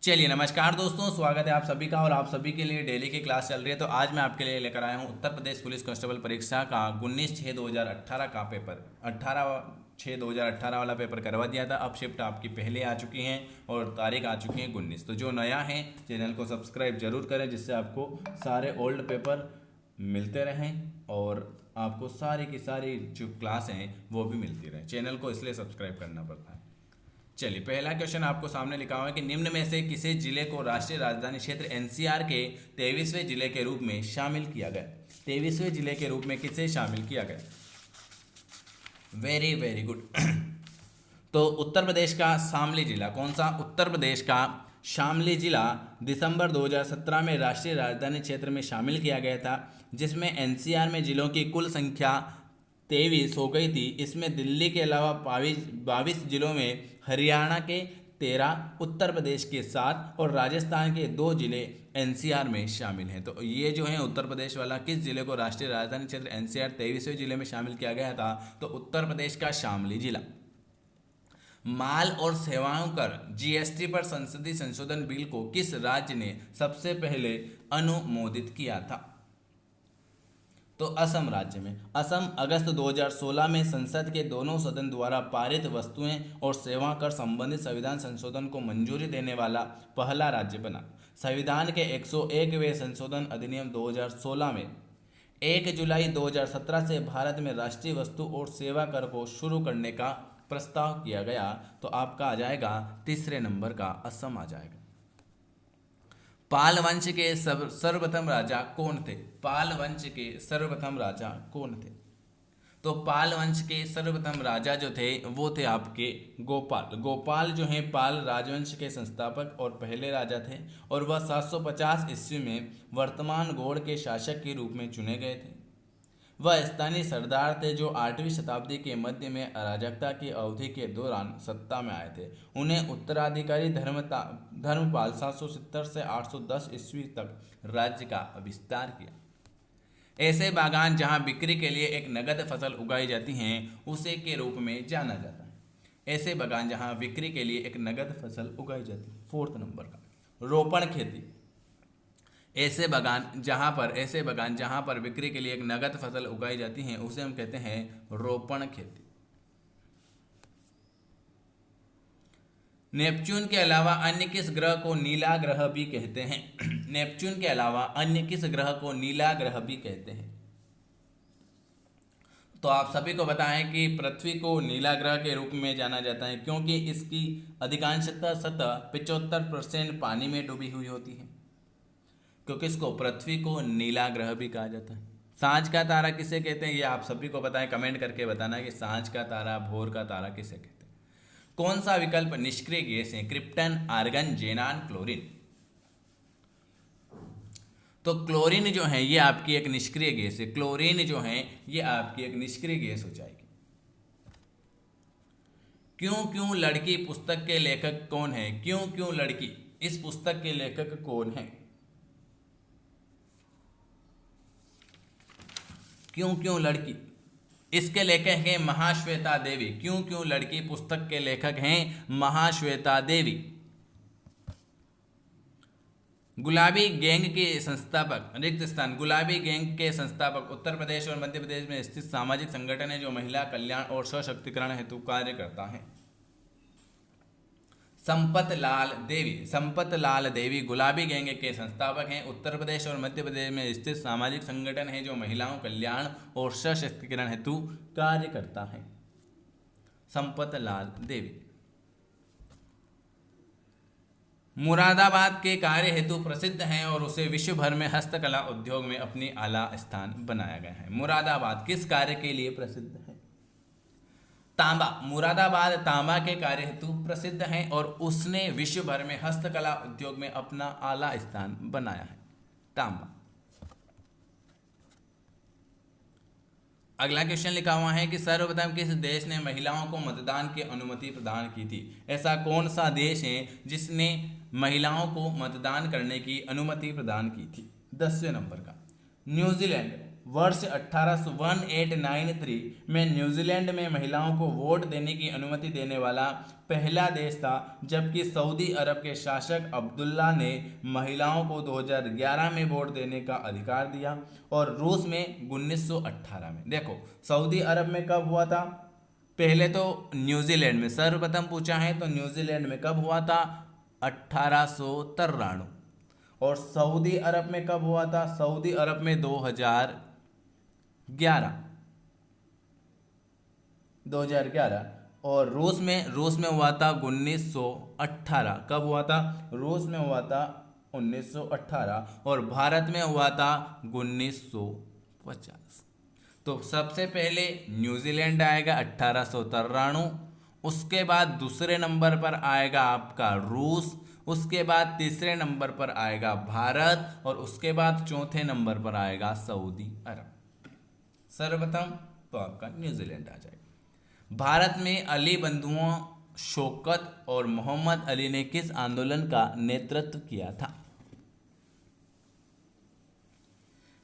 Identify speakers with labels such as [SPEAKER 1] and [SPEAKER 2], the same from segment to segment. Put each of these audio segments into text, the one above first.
[SPEAKER 1] चलिए नमस्कार दोस्तों, स्वागत है आप सभी का। और आप सभी के लिए डेली की क्लास चल रही है। तो आज मैं आपके लिए लेकर आया हूँ उत्तर प्रदेश पुलिस कांस्टेबल परीक्षा का 19/6/2018 का पेपर। 18/6/2018 वाला पेपर करवा दिया था। अब शिफ्ट आपकी पहले आ चुकी हैं और तारीख आ चुकी है 19। तो जो नया है चैनल को सब्सक्राइब जरूर करें, जिससे आपको सारे ओल्ड पेपर मिलते रहें और आपको सारी की सारी जो क्लास हैं वो भी मिलती रहें। चैनल को इसलिए सब्सक्राइब करना पड़ता है। चलिए, पहला क्वेश्चन आपको सामने लिखा हुआ है कि निम्न में से किसी जिले को राष्ट्रीय राजधानी क्षेत्र एनसीआर के 23वें जिले के रूप में शामिल किया गया। 23वें जिले के रूप में किसे शामिल किया गया? Very very good. तो उत्तर प्रदेश का शामली जिला कौन सा? उत्तर प्रदेश का शामली जिला दिसंबर 2017 में राष्ट्रीय राजधानी क्षेत्र में शामिल किया गया था, जिसमें एनसीआर में जिलों की कुल संख्या 23 हो गई थी। इसमें दिल्ली के अलावा 22 जिलों में, हरियाणा के 13, उत्तर प्रदेश के 7 और राजस्थान के 2 जिले एनसीआर में शामिल हैं। तो ये जो है उत्तर प्रदेश वाला, किस जिले को राष्ट्रीय राजधानी क्षेत्र एनसीआर 23वें जिले में शामिल किया गया था? तो उत्तर प्रदेश का शामली जिला। माल और सेवाओं कर जीएसटी पर संसदीय संशोधन बिल को किस राज्य ने सबसे पहले अनुमोदित किया था? तो असम राज्य में। असम अगस्त 2016 में संसद के दोनों सदन द्वारा पारित वस्तुएं और सेवा कर संबंधित संविधान संशोधन को मंजूरी देने वाला पहला राज्य बना। संविधान के 101वें संशोधन अधिनियम 2016 में 1 जुलाई 2017 से भारत में राष्ट्रीय वस्तु और सेवा कर को शुरू करने का प्रस्ताव किया गया। तो आपका आ जाएगा तीसरे नंबर का असम आ जाएगा। पाल वंश के सर्वप्रथम राजा कौन थे? पाल वंश के सर्वप्रथम राजा कौन थे? तो पाल वंश के सर्वप्रथम राजा जो थे वो थे आपके गोपाल। गोपाल जो हैं पाल राजवंश के संस्थापक और पहले राजा थे, और वह 750 ईस्वी में वर्तमान गौड़ के शासक के रूप में चुने गए थे। वह स्थानीय सरदार थे जो 8वीं शताब्दी के मध्य में अराजकता की अवधि के दौरान सत्ता में आए थे। उन्हें उत्तराधिकारी धर्मपाल 770 से 810 ईस्वी तक राज्य का विस्तार किया। ऐसे बागान जहां बिक्री के लिए एक नगद फसल उगाई जाती हैं उसे के रूप में जाना जाता है। ऐसे बागान जहां बिक्री के लिए एक नगद फसल उगाई जाती है। 4 नंबर का रोपण खेती। ऐसे बागान जहां पर बिक्री के लिए एक नगद फसल उगाई जाती है उसे हम कहते हैं रोपण खेती। नेपच्यून के अलावा अन्य किस ग्रह को नीला ग्रह भी कहते हैं? नेपच्यून के अलावा अन्य किस ग्रह को नीला ग्रह भी कहते हैं? तो आप सभी को बताएं कि पृथ्वी को नीला ग्रह के रूप में जाना जाता है, क्योंकि इसकी अधिकांशतः सतह 75% पानी में डूबी हुई होती है। क्योंकि इसको पृथ्वी को नीला ग्रह भी कहा जाता है। सांझ का तारा किसे कहते हैं? ये आप सभी को बताएं, कमेंट करके बताना कि सांझ का तारा, भोर का तारा किसे कहते हैं। कौन सा विकल्प निष्क्रिय गैस है? Krypton, argon, जेनान, chlorine. तो क्लोरीन जो है ये आपकी एक निष्क्रिय गैस है। क्लोरीन जो है ये आपकी एक निष्क्रिय गैस हो जाएगी। क्यों क्यों लड़की पुस्तक के लेखक कौन है? क्यों क्यों लड़की, इस पुस्तक के लेखक कौन है? क्यों क्यों लड़की, इसके लेखक हैं महाश्वेता देवी। क्यों क्यों लड़की पुस्तक के लेखक हैं महाश्वेता देवी। गुलाबी गैंग के संस्थापक, रिक्त स्थान। गुलाबी गैंग के संस्थापक उत्तर प्रदेश और मध्य प्रदेश में स्थित सामाजिक संगठन है जो महिला कल्याण और सशक्तिकरण हेतु कार्य करता है। संपत लाल देवी गुलाबी गैंग के संस्थापक हैं। उत्तर प्रदेश और मध्य प्रदेश में स्थित सामाजिक संगठन है जो महिलाओं कल्याण और सशक्तिकरण हेतु कार्य करता है। संपत लाल देवी। मुरादाबाद के कार्य हेतु प्रसिद्ध हैं और उसे विश्व भर में हस्तकला उद्योग में अपनी आला स्थान बनाया गया है। मुरादाबाद किस कार्य के लिए प्रसिद्ध है? तांबा। मुरादाबाद तांबा के कार्य हेतु प्रसिद्ध है और उसने विश्व भर में हस्तकला उद्योग में अपना आला स्थान बनाया है। तांबा। अगला क्वेश्चन लिखा हुआ है कि सर्वप्रथम किस देश ने महिलाओं को मतदान की अनुमति प्रदान की थी? ऐसा कौन सा देश है जिसने महिलाओं को मतदान करने की अनुमति प्रदान की थी? 10वें नंबर का न्यूजीलैंड। वर्ष 1893 में न्यूजीलैंड में महिलाओं को वोट देने की अनुमति देने वाला पहला देश था, जबकि सऊदी अरब के शासक अब्दुल्ला ने महिलाओं को 2011 में वोट देने का अधिकार दिया, और रूस में 1918 में। देखो सऊदी अरब में कब हुआ था, पहले तो न्यूजीलैंड में सर्वप्रथम पूछा है, तो न्यूजीलैंड में कब हुआ था 1893, और सऊदी अरब में कब हुआ था, सऊदी अरब में 2011, और रूस में हुआ था 1918। कब हुआ था, रूस में हुआ था 1918, और भारत में हुआ था 1950। तो सबसे पहले न्यूजीलैंड आएगा 1893, उसके बाद दूसरे नंबर पर आएगा आपका रूस, उसके बाद तीसरे नंबर पर आएगा भारत, और उसके बाद चौथे नंबर पर आएगा सऊदी अरब। सर्वप्रथम तो आपका न्यूजीलैंड आ जाएगा। भारत में अली बंधुओं शौकत और मोहम्मद अली ने किस आंदोलन का नेतृत्व किया था?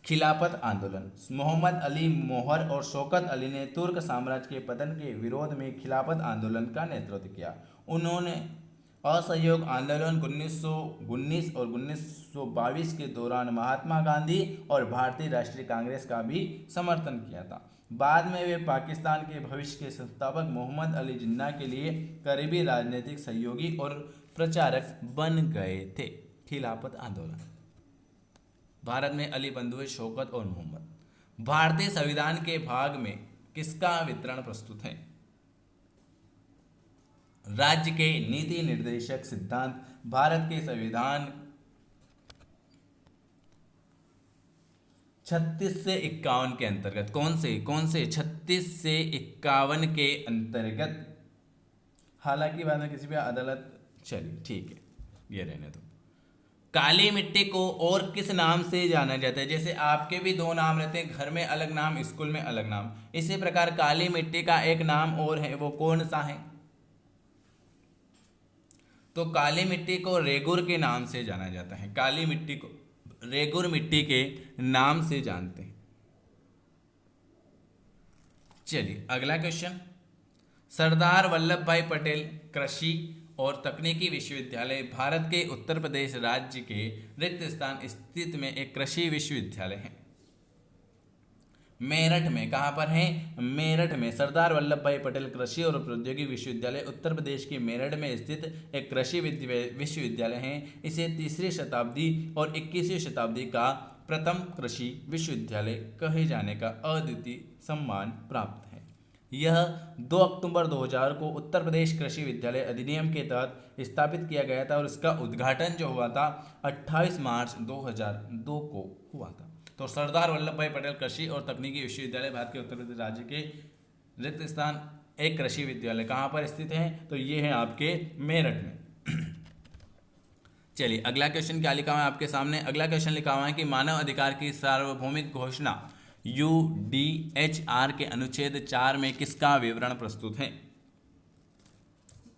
[SPEAKER 1] खिलाफत आंदोलन। मोहम्मद अली मोहर और शौकत अली ने तुर्क साम्राज्य के पतन के विरोध में खिलाफत आंदोलन का नेतृत्व किया। उन्होंने असहयोग आंदोलन 1919 और 1922 के दौरान महात्मा गांधी और भारतीय राष्ट्रीय कांग्रेस का भी समर्थन किया था। बाद में वे पाकिस्तान के भविष्य के संस्थापक मोहम्मद अली जिन्ना के लिए करीबी राजनीतिक सहयोगी और प्रचारक बन गए थे। खिलाफत आंदोलन। भारत में अली बंधुए शौकत और मोहम्मद। भारतीय संविधान के भाग में किसका वितरण प्रस्तुत है? राज्य के नीति निर्देशक सिद्धांत। भारत के संविधान 36 से 51 के अंतर्गत कौन से 36 से 51 के अंतर्गत, हालांकि बाद में किसी भी अदालत, चलिए ठीक है ये रहने दो। काली मिट्टी को और किस नाम से जाना जाता है? जैसे आपके भी दो नाम रहते हैं, घर में अलग नाम, स्कूल में अलग नाम, इसी प्रकार काली मिट्टी का एक नाम और है, वो कौन सा है? तो काली मिट्टी को रेगुर के नाम से जाना जाता है। काली मिट्टी को रेगुर मिट्टी के नाम से जानते हैं। चलिए अगला क्वेश्चन। सरदार वल्लभ भाई पटेल कृषि और तकनीकी विश्वविद्यालय भारत के उत्तर प्रदेश राज्य के रिक्त स्थान स्थित में एक कृषि विश्वविद्यालय है। मेरठ में, कहाँ पर है? मेरठ में। सरदार वल्लभ भाई पटेल कृषि और प्रौद्योगिकी विश्वविद्यालय उत्तर प्रदेश के मेरठ में स्थित एक कृषि विश्वविद्यालय है। इसे 3री शताब्दी और 21वीं शताब्दी का प्रथम कृषि विश्वविद्यालय कहे जाने का अद्वितीय सम्मान प्राप्त है। यह 2 अक्टूबर 2000 को उत्तर प्रदेश कृषि विद्यालय अधिनियम के तहत स्थापित किया गया था, और इसका उद्घाटन जो हुआ था 28 मार्च 2002 को हुआ था। तो सरदार वल्लभ भाई पटेल कृषि और तकनीकी विश्वविद्यालय भारत के उत्तर प्रदेश राज्य के रिक्त स्थान एक कृषि विद्यालय कहाँ पर स्थित है? तो ये है आपके मेरठ में। चलिए अगला क्वेश्चन क्या लिखा हुआ है आपके सामने? अगला क्वेश्चन लिखा हुआ है कि मानव अधिकार की सार्वभौमिक घोषणा UDHR के अनुच्छेद 4 में किसका विवरण प्रस्तुत है?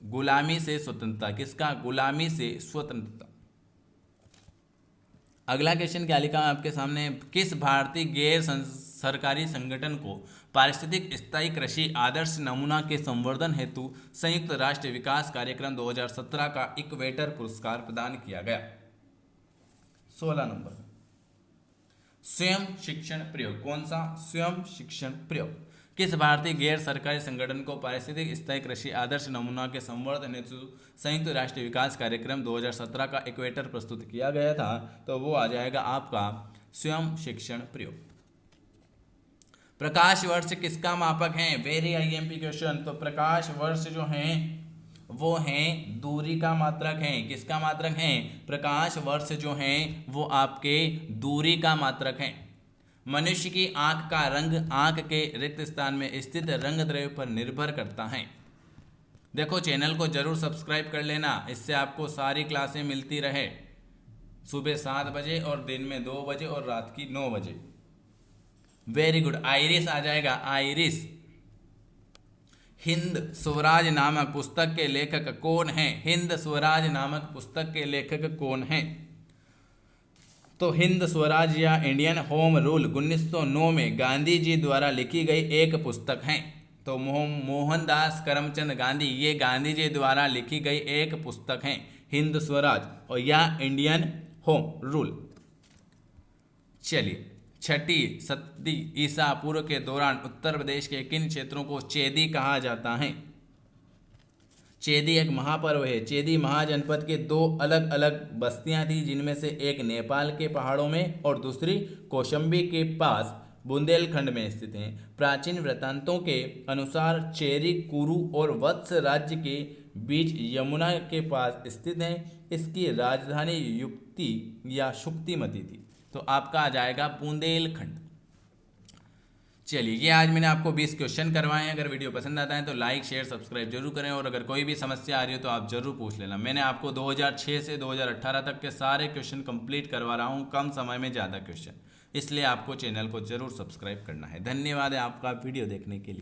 [SPEAKER 1] गुलामी से स्वतंत्रता। किसका? गुलामी से स्वतंत्रता। अगला क्वेश्चन क्या लिखा है आपके सामने? किस भारतीय गैर सरकारी संगठन को पारिस्थितिक स्थायी कृषि आदर्श नमूना के संवर्धन हेतु संयुक्त राष्ट्र विकास कार्यक्रम 2017 का इक्वेटर पुरस्कार प्रदान किया गया? 16 नंबर। स्वयं शिक्षण प्रयोग। कौन सा? स्वयं शिक्षण प्रयोग। किस भारतीय गैर सरकारी संगठन को पारिस्थितिक स्थायी कृषि आदर्श नमूना के संवर्धन हेतु संयुक्त राष्ट्र विकास कार्यक्रम 2017 का इक्वेटर प्रस्तुत किया गया था? तो वो आ जाएगा आपका स्वयं शिक्षण प्रयोग। प्रकाश वर्ष किसका मापक है? Very IMP question. तो प्रकाश वर्ष जो हैं वो हैं दूरी का मात्रक हैं। किसका मात्रक हैं? प्रकाश वर्ष जो हैं वो आपके दूरी का मात्रक हैं। मनुष्य की आंख का रंग आंख के रिक्त स्थान में स्थित रंग द्रव्य पर निर्भर करता है। देखो चैनल को जरूर सब्सक्राइब कर लेना, इससे आपको सारी क्लासें मिलती रहे, सुबह 7 बजे और दिन में 2 बजे और रात की 9 बजे। Very good. आइरिस आ जाएगा, आइरिस। हिंद स्वराज नामक पुस्तक के लेखक कौन हैं? हिंद स्वराज नामक पुस्तक के लेखक कौन हैं? तो हिंद स्वराज या इंडियन होम रूल 1909 में गांधी जी द्वारा लिखी गई एक पुस्तक है। तो मोहनदास करमचंद गांधी, ये गांधी जी द्वारा लिखी गई एक पुस्तक है, हिंद स्वराज और या इंडियन होम रूल। चलिए, छठी सदी ईसा पूर्व के दौरान उत्तर प्रदेश के किन क्षेत्रों को चेदी कहा जाता है? चेदी एक महापर्व है। चेदी महाजनपद के दो अलग अलग बस्तियां थी, जिनमें से एक नेपाल के पहाड़ों में और दूसरी कौशाम्बी के पास बुंदेलखंड में स्थित है। प्राचीन वृत्तांतों के अनुसार चेरी कुरु और वत्स राज्य के बीच यमुना के पास स्थित है। इसकी राजधानी युक्ति या शुक्तिमती थी। तो आपका आ जाएगा बुंदेलखंड। चलिए, ये आज मैंने आपको 20 क्वेश्चन करवाए हैं। अगर वीडियो पसंद आता है तो लाइक शेयर सब्सक्राइब जरूर करें, और अगर कोई भी समस्या आ रही हो तो आप जरूर पूछ लेना। मैंने आपको 2006 से 2018 तक के सारे क्वेश्चन कंप्लीट करवा रहा हूँ, कम समय में ज़्यादा क्वेश्चन, इसलिए आपको चैनल को जरूर सब्सक्राइब करना है। धन्यवाद है आपका वीडियो देखने के लिए।